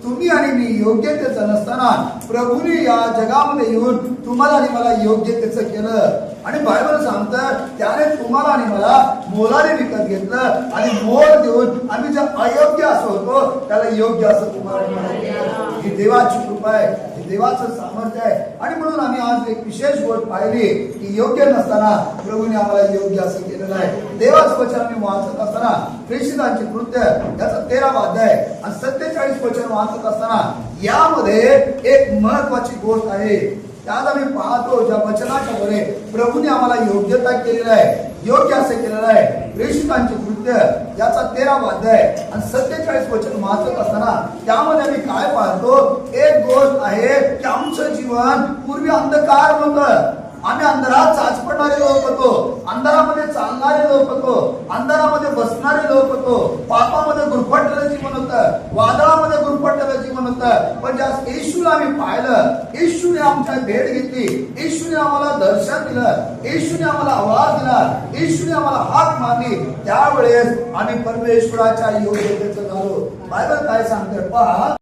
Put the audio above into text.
तुम्ही आणि मी योग्यतेचं नसताना प्रभूने या जगामध्ये येऊन तुम्हाला आणि मला योग्यतेचं केलं. आणि बायबल सांगतं त्याने तुम्हाला आणि मला मोलाने विकत घेतलं आणि मोल देऊन आम्ही जर अयोग्य असं होतो त्याला योग्य असं तुम्हाला आणि मला केलं. ही देवाची कृपा आहे, हे देवाचं सामर्थ्य आहे. आणि म्हणून आम्ही आज एक विशेष गोष्ट पाहिली की योग्य नसताना प्रभूने आम्हाला योग्य असं केलेलं आहे. देवाचं वचन आम्ही वाचत असताना प्रेषितांचे कृत्य याचा 13वा अध्याय आणि 47 वचन वाचत असताना यामध्ये एक महत्वाची गोष्ट आहे. त्यात आम्ही पाहतो ज्या वचनाच्या द्वारे प्रभूने आम्हाला योग्यता केलेलं आहे, योग्य असं केलेलं आहे. प्रेषितांचे कृत्य याचा 13वा अध्याय आणि 47 वचन वाचत असताना त्यामध्ये आम्ही काय पाहतो, एक गोष्ट आहे की आमचं जीवन पूर्वी अंधकार होतं. आम्ही अंधारात चाचपडणारे लोक होतो, अंधारामध्ये चालणारे लोक होतो, अंधारामध्ये बसणारे लोक होतो, पापामध्ये गुरफटलेलं जीवन होतं, वादळामध्ये गुरफटलेलं जीवन होतं. पण ज्या येशूला आम्ही पाहिलं, येशूने आमच्या भेट घेतली, येशूने आम्हाला दर्शन दिलं, येशूने आम्हाला आवाज दिला, येशूने आम्हाला हाक मारली, त्यावेळेस आम्ही परमेश्वराच्या योग्यतेचं झालो. बायबल काय सांगते पहा.